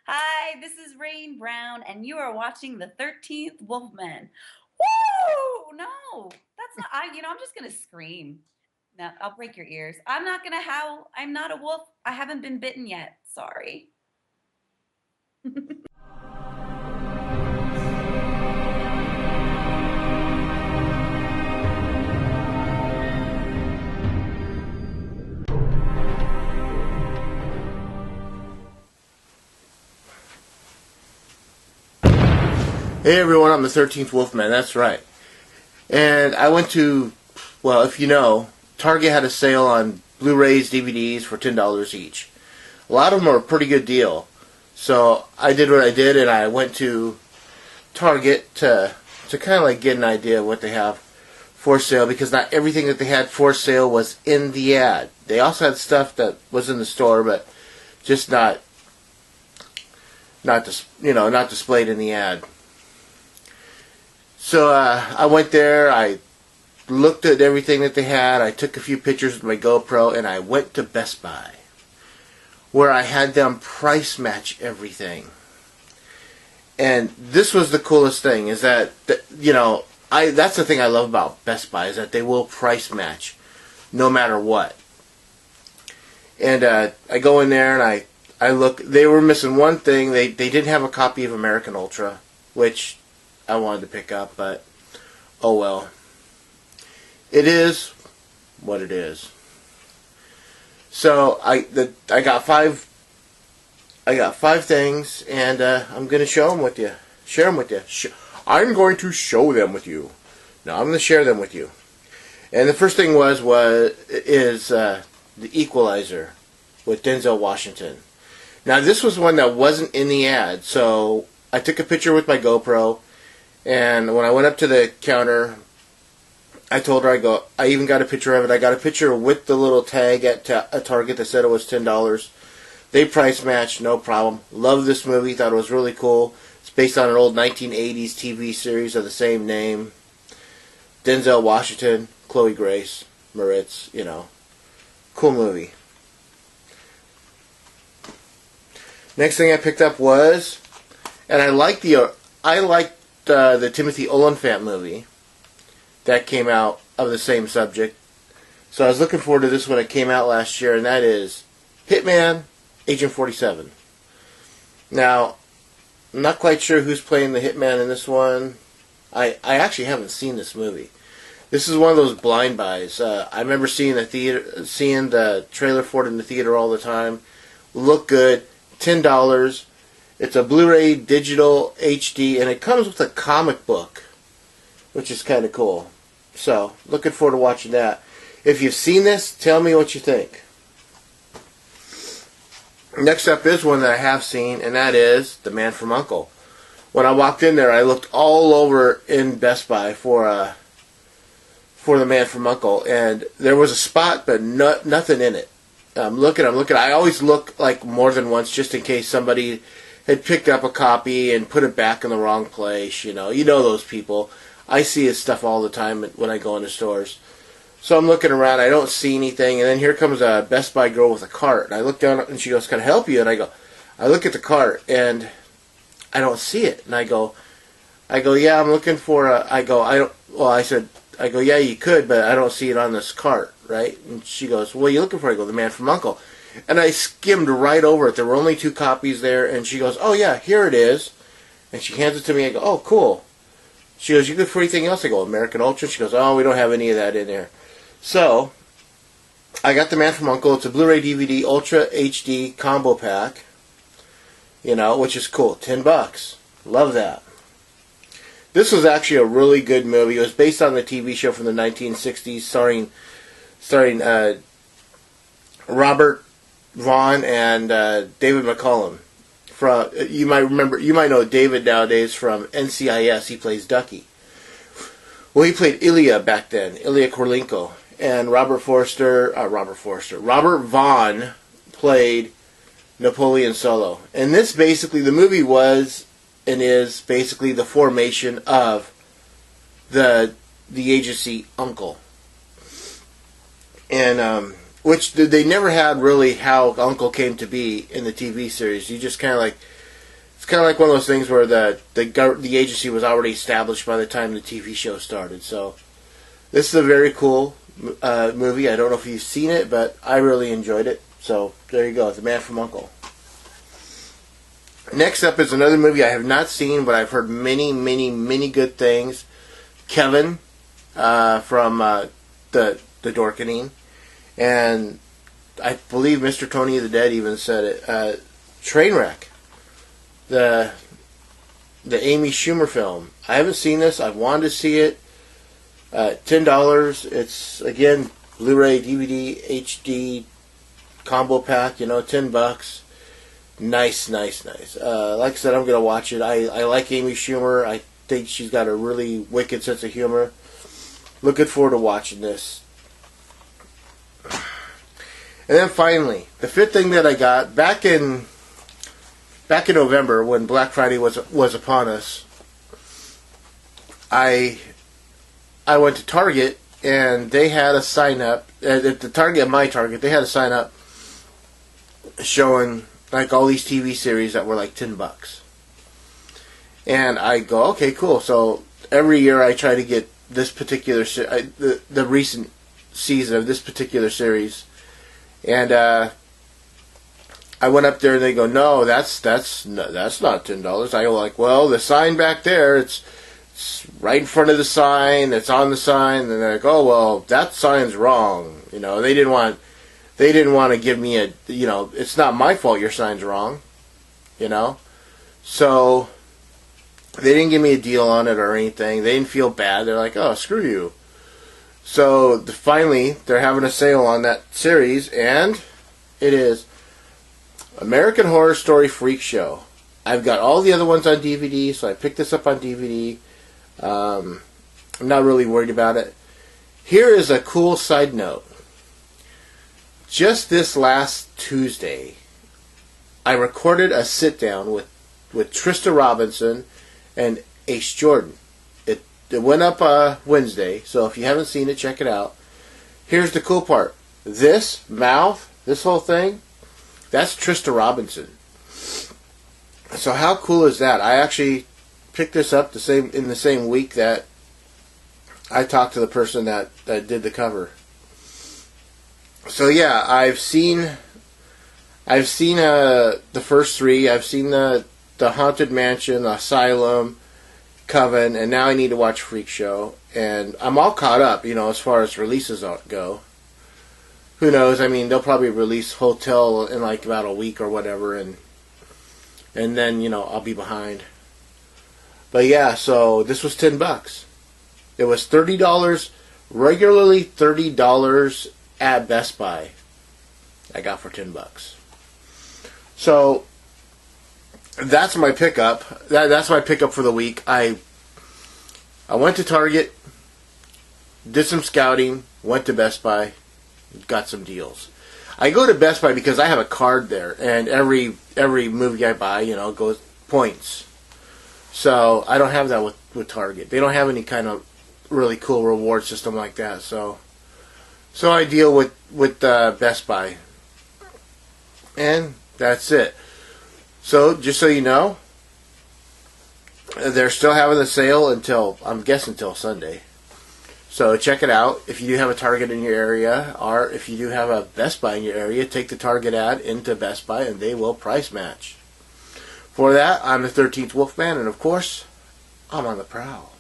Hi, this is Rain Brown, and you are watching the 13th Wolfman. Woo! No, that's not. I'm just gonna scream. No, I'll break your ears. I'm not gonna howl. I'm not a wolf. I haven't been bitten yet. Sorry. Hey everyone, I'm the 13th Wolfman, that's right. And I went to, well, if you know, Target had a sale on Blu-rays, DVDs for $10 each. A lot of them are a pretty good deal. So I did what I did and I went to Target to kind of like get an idea of what they have for sale, because not everything that they had for sale was in the ad. They also had stuff that was in the store, but just not displayed in the ad. So I went there, I looked at everything that they had, I took a few pictures with my GoPro, and I went to Best Buy, where I had them price match everything. And this was the coolest thing, is that, that's the thing I love about Best Buy, is that they will price match no matter what. And I go in there and I look, they were missing one thing. They didn't have a copy of American Ultra, which I wanted to pick up, but oh well. It is what it is. So I got five things, and I'm going to share them with you. I'm going to show them with you. No, I'm going to share them with you. And the first thing is The Equalizer with Denzel Washington. Now this was one that wasn't in the ad, so I took a picture with my GoPro. And when I went up to the counter, I told her, I even got a picture of it. I got a picture with the little tag at Target that said it was $10. They price matched, no problem. Love this movie, thought it was really cool. It's based on an old 1980s TV series of the same name. Denzel Washington, Chloe Grace Moretz, cool movie. Next thing I picked up was, and I liked the Timothy Olyphant movie that came out of the same subject. So I was looking forward to this when it came out last year, and that is Hitman, Agent 47. Now, I'm not quite sure who's playing the Hitman in this one. I actually haven't seen this movie. This is one of those blind buys. I remember seeing the trailer for it in the theater all the time. Looked good. $10. It's a Blu-ray digital HD, and it comes with a comic book, which is kind of cool. So, looking forward to watching that. If you've seen this, tell me what you think. Next up is one that I have seen, and that is The Man from U.N.C.L.E. When I walked in there, I looked all over in Best Buy for The Man from U.N.C.L.E., and there was a spot, but nothing in it. I'm looking. I always look like more than once, just in case somebody had picked up a copy and put it back in the wrong place. You know those people. I see his stuff all the time when I go into stores. So I'm looking around. I don't see anything, and then here comes a Best Buy girl with a cart. And I look down, and she goes, "Can I help you?" And I look at the cart, and I don't see it. And I go, "Yeah, I'm looking for a." I don't. Well, I said, "Yeah, you could, but I don't see it on this cart, right?" And she goes, "What are you looking for?" I go, "The Man from U.N.C.L.E." And I skimmed right over it. There were only 2 copies there, and she goes, "Oh yeah, here it is." And she hands it to me. I go, "Oh, cool." She goes, "You good for anything else?" I go, "American Ultra." She goes, "Oh, we don't have any of that in there." So I got The Man from U.N.C.L.E. It's a Blu-ray DVD Ultra HD combo pack, which is cool. $10. Love that. This was actually a really good movie. It was based on the TV show from the 1960s, starring Robert Vaughn and David McCallum. You might know David nowadays from NCIS. He plays Ducky. Well, he played Ilya back then, Ilya Kurlenko, and Robert Vaughn played Napoleon Solo. And this basically, the movie was and is basically the formation of the agency U.N.C.L.E. And which they never had really how U.N.C.L.E. came to be in the TV series. You just kind of like kind of like one of those things where the agency was already established by the time the TV show started. So this is a very cool movie. I don't know if you've seen it, but I really enjoyed it. So there you go, The Man from U.N.C.L.E. Next up is another movie I have not seen, but I've heard many, many, many good things. Kevin from the Dorkening, and I believe Mr. Tony the Dead even said it. Trainwreck, the Amy Schumer film. I haven't seen this. I've wanted to see it. $10. It's again Blu-ray, DVD, HD combo pack. $10. Nice. Like I said, I'm gonna watch it. I like Amy Schumer. I think she's got a really wicked sense of humor. Looking forward to watching this. And then finally, the fifth thing that I got back in November when Black Friday was upon us, I went to Target and they had a sign up at the Target, my Target. They had a sign up showing like all these TV series that were like $10. And I go, okay, cool. So every year I try to get this particular the recent season of this particular series. And I went up there and they go, no, that's not $10. I go like, well, the sign back there, it's right in front of the sign, it's on the sign. And they're like, oh, well, that sign's wrong. They didn't want to give me a, it's not my fault your sign's wrong. So they didn't give me a deal on it or anything. They didn't feel bad. They're like, oh, screw you. So finally, they're having a sale on that series, and it is American Horror Story Freak Show. I've got all the other ones on DVD, so I picked this up on DVD. I'm not really worried about it. Here is a cool side note. Just this last Tuesday, I recorded a sit-down with Trista Robinson and Ace Jordan. It went up Wednesday, so if you haven't seen it, check it out. Here's the cool part. This whole thing, that's Trista Robinson. So how cool is that? I actually picked this up in the same week that I talked to the person that did the cover. So yeah, I've seen the first three. I've seen the Haunted Mansion, the Asylum, Coven, and now I need to watch Freak Show. And I'm all caught up, as far as releases go. Who knows? I mean, they'll probably release Hotel in like about a week or whatever, and then, I'll be behind. But yeah, so this was $10. It was $30, regularly $30 at Best Buy. I got for $10. So that's my pickup. That's my pickup for the week. I went to Target, did some scouting, went to Best Buy, got some deals. I go to Best Buy because I have a card there, and every movie I buy, goes points. So I don't have that with Target. They don't have any kind of really cool reward system like that. So I deal with Best Buy, and that's it. So, just so you know, they're still having the sale until Sunday. So, check it out. If you do have a Target in your area, or if you do have a Best Buy in your area, take the Target ad into Best Buy and they will price match. For that, I'm the 13th Wolfman, and of course, I'm on the prowl.